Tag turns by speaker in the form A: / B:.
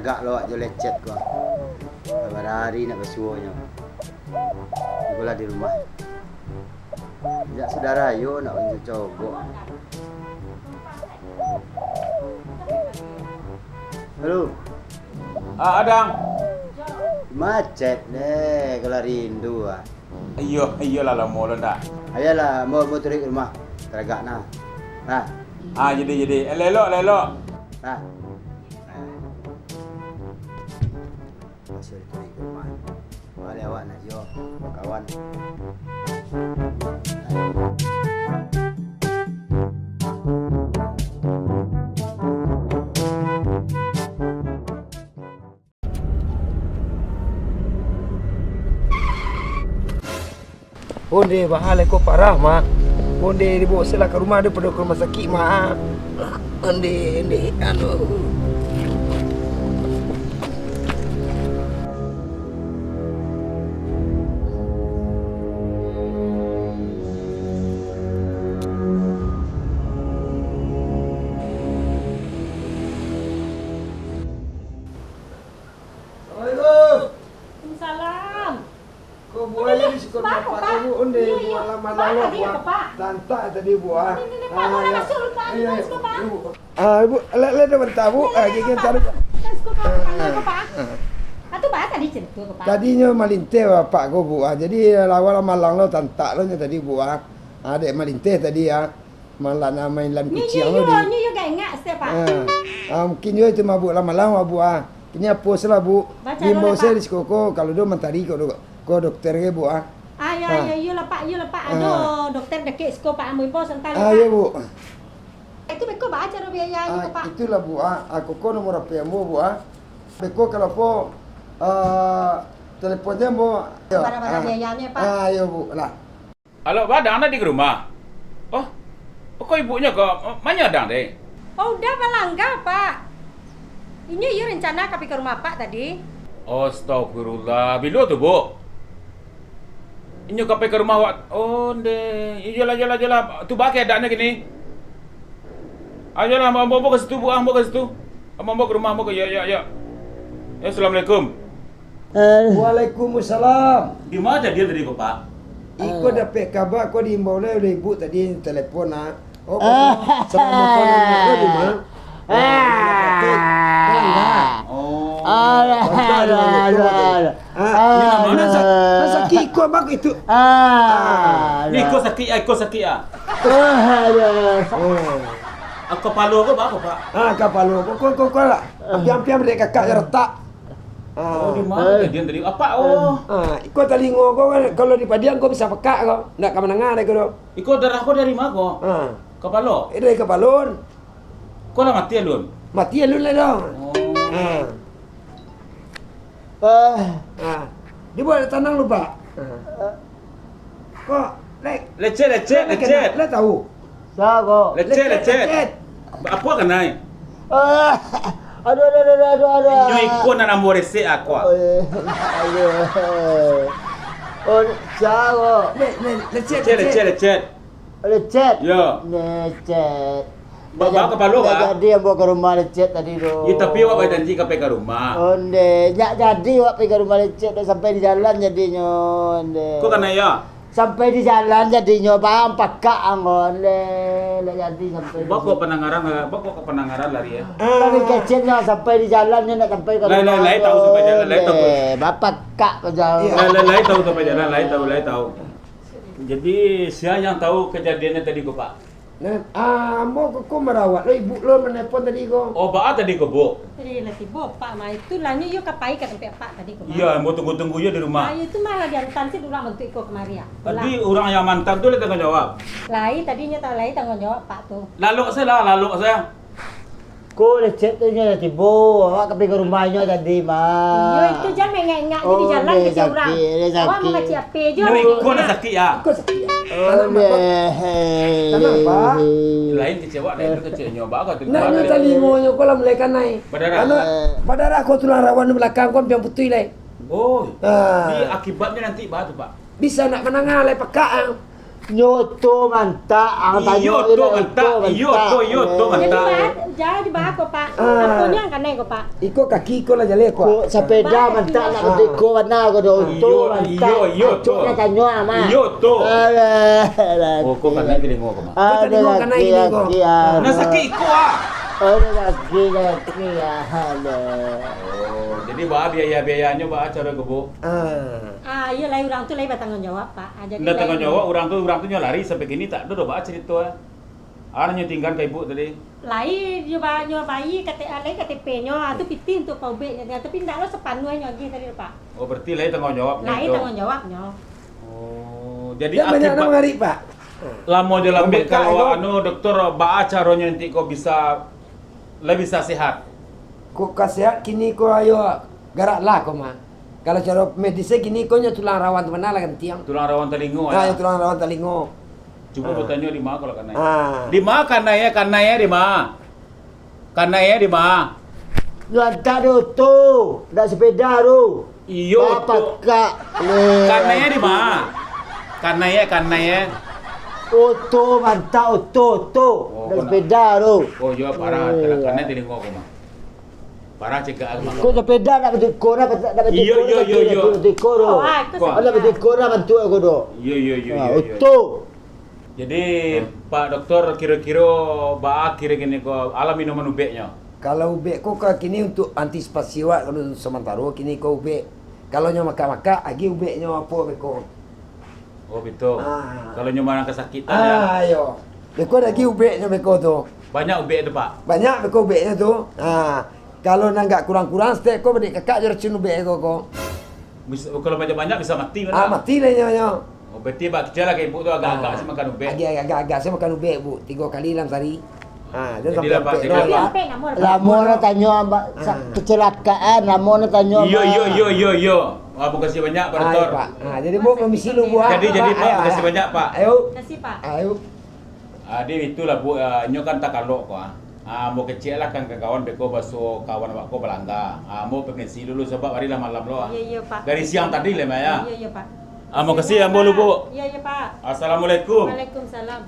A: teragak lo aja lecet gua. Sabar hari nak bersuonya. Gua di rumah. Ya saudara yo nak unjuk cogok. Halo.
B: Adang.
A: Macet deh kalau rindu ah.
B: Iyalah lama lo ndak.
A: Ayalah mau turun ke rumah. Teragak nah. Nah.
B: Jadi. Lelok.
A: Nah. Masih turun ke rumah. Balik awak nak yo, kawan.
C: Onde bahal ko parah mak. Onde dibawa sila ke rumah dia pada ke rumah sakit mak. Onde anu. Tadi buah. Ibu, lihat bentar bu. Gigi taruh.
D: Atu ba tadi cerita ke Pak?
C: Tadinya malinte bapak ko bu. Jadi lawal malang lo tantak lo tadi bu. Adek malinte tadi ya. Malang main lan kucing lo di.
D: Nyu gak ingat setiap Pak.
C: Mungkin yo itu mabuk lama-lama bu. Kini apa lah bu. Limbo saya di sekoko kalau do mentari ko dokter ke bu.
D: Ayo lah Pak. Aduh, dokter dekik sko Pak amui pos entar.
C: Ayo bu.
D: Itu beko ba cara biayanya Pak.
C: Itulah bu. Aku ko nomor apa bu. Beko kalau po teleponnya bu.
D: Barang-barang biayanya Pak.
C: Ayo bu lah.
B: Halo, Badang ada di rumah. Oh, kok ibunya kok mana Adang deh?
D: Oh, udah balangga Pak. Ini you rencana kapi ke rumah Pak tadi.
B: Astagfirullah. Bila tu bu? Ini kape ke rumah awak. Oh, deh. Iyalah. Tu bakai adanya gini. Ayolah, mau ke situ bu, mau ke situ. Mau ke rumah, mau ke ya. Assalamualaikum.
C: Waalaikumsalam.
B: Di mana dia tadi Pak?
C: Iko dapat kabar kau diimbau oleh ibu tadi telefon Oh, sama kau di mana? Sakit kau bak itu.
B: Ni kau sakit ah. Aku palu ke apa Pak?
C: Kapalu. Kau lah. Piam-piam dek kakak retak.
B: Oh, di mana dia tadi? Apa? Oh.
C: Iko telingo kau kalau di Padian kau bisa pekak kau. Ndak ke menengah dek kau.
B: Iko darah kau dari mana kau? Kepala?
C: Dari kepalun.
B: Kau lah mati alun?
C: Mati alun lah dong. Dia buat tanang lupa. Kok
B: Lecet.
C: Lah tahu.
E: Sago.
B: Lecet. Apa kena?
E: Aduh.
B: Nyo iko na namore se aku.
E: Oh, sago.
B: Lecet.
E: Lecet.
B: Ya.
E: Lecet.
B: Bawa ke palu ba?
E: Jadi yang bawa ke rumah lecet tadi do.
B: Ya tapi awak janji ke rumah.
E: Onde, nyak jadi awak pergi ke rumah lecet dah sampai di jalan jadinya onde.
B: Kau kena ya?
E: Sampai di jalan jadinya bang pakak angon le jadi sampai.
B: Bawa ke penangaran lari ya.
E: Tapi kecilnya sampai di jalannya nak sampai ke rumah.
B: Lai tahu sampai jalan, lai tahu.
E: Bapak kak ke jalan.
B: Lai tahu sampai jalan, lai tahu. Jadi siapa yang tahu kejadiannya tadi kau Pak?
C: Mau kau merawat lo ibu lo menelpon tadi kau.
B: Oh, Pak tadi kau bu?
D: Tadi lagi Pak mah itu lahnya you kapai ke tempat Pak tadi kemarin.
B: Iya, mau tunggu ya di rumah.
D: Itu malah diantar sih orang bentuk iko kemari ya.
B: Tadi orang yang mantan tu dia tanggung jawab.
D: Lain tadinya tahu lain tanggung jawab Pak tuh.
B: Lalu saya.
E: Ko lecet tu nya tibo, awak pergi ke rumahnya tadi mah.
D: Yo itu jangan mengengak di jalan ke orang. Awak mau baca apa je.
B: Kau nak sakit ya?
C: Kau sakit.
E: Kenapa?
B: Lain kecewa, lain kecewa nyoba kau tu.
C: Nak telingonya kau lah melekan naik. Berdarah kau tulang rawan di belakang kau yang putih leh.
B: Oh, ini akibatnya nanti bah tu Pak.
C: Bisa nak menangah leh pekak.
E: Nyoto mantak, ang
B: Iyo
E: tanyo
B: to mantak, iyo to
D: Jadi
B: mantak.
D: jadi bah ko pak. Apanya kan nego pak.
C: Iko kaki ko lah jale
E: Ko
C: ko.
E: sepeda mantak nak pergi ko warna ko do to mantak.
B: Iyo to.
E: Cuk nak tanyo ama.
B: Iyo to.
E: Alah.
B: Oh, kau kan lagi dengar kau mah.
E: Ada
C: tengok
E: lagi
C: kena ini, kok.
E: lagi.
B: Nak sakit kau ah.
E: Ada lagi. Alah.
B: Oh, jadi bah biaya-biayanya bah cara kebo.
D: Iya lah orang tu lah bertanggung jawab pak. Jadi
B: Ndak tengah nyawa orang tu lari sampai kini tak ada bah cerita. Aranya tinggal ke ibu tadi.
D: Lai nyoba bayi KTP-nya tu pitin untuk kau beknya tapi ndak lo sepanuhnya lagi tadi pak.
B: Oh, berarti lai tanggung jawabnya.
D: Lai tanggung jawabnya.
B: Oh, jadi
C: Dia banyak nama
B: akibat
C: ngari pak.
B: lama je lambe
C: Pembekaan
B: kalau
C: itu.
B: anu doktor bah caranya nanti kau bisa lebih bisa sehat.
C: Ko kasehat kini ko ayo garak lah ko mah. Kalau cara medisnya kini ko nya tulang rawan mana lah kan tiang.
B: Tulang rawan telingo
C: Nah,
B: ya.
C: yang tulang rawan telingo.
B: Coba bertanya di mana kalau kanai.
C: Ah.
B: Di mana kanai di mana? Kanai di mana?
E: Lantar tu, dak sepeda tu.
B: Iyo
E: Bapak
B: tu.
E: kak.
B: Kanai di mana? Kanai.
E: Oto mantak oto.
B: Oh,
E: Dak
B: kau nak-
E: sepeda tu.
B: Oh, yo parah kanai telingo aku mah. Parah cegah aku mah.
E: Kau sepeda nak betul kau nak betul
B: Iyo.
E: betul kau tu.
D: Oh, itu
B: Kau.
E: Ada betul kau nak bantu aku tu.
B: Iyo.
E: Oto.
B: Jadi Pak Dokter kira-kira bah kira gini ko alam minuman ubeknya.
C: Kalau ubek ko ka kini untuk antisipasi wak kalau sementara kini ko ubek. Kalau nya maka agi ubeknya apa beko.
B: Oh betul.
C: Ah.
B: Kalau nyoman kesakitan ya.
C: Ayo. Beko lagi ubeknya beko tu.
B: Banyak ubek tu Pak.
C: Banyak beko ubeknya tu. Kalau nak enggak kurang-kurang stek ko bedik kakak je racun ubek ko.
B: Kalau banyak bisa mati kan?
C: Mati lah nya.
B: Oh berarti Pak kerja lah ke ibu tu agak-agak sih makan ubek.
C: Agak-agak saya makan ubek bu 3 kali dalam sehari. Dia
B: Jadi
C: sampai
B: lah, Pak,
C: ubek
B: jadi
C: no,
B: lah,
C: ya.
B: Pak.
D: Sampai ngamor.
E: Lama nak tanya kecelakaan, lama nak tanya.
B: Yo. Abu kasih banyak Pak Dokter.
C: Pak. Jadi bu permisi lu bu.
B: Jadi Pak kasih banyak Pak.
C: Ayo.
D: Kasih pak.
C: Ayo.
B: Dia itulah Bu, nyo kan tak kalok ko. Mau kecil lah kan ke kawan beko baso kawan awak ko belangga. Mau permisi dulu sebab hari lah malam lo.
D: Iya pak.
B: Dari siang tadi lah Maya.
D: Iya pak.
B: Mau kasih yang bolu Bu.
D: Iya pak.
B: Assalamualaikum.
D: Waalaikumsalam.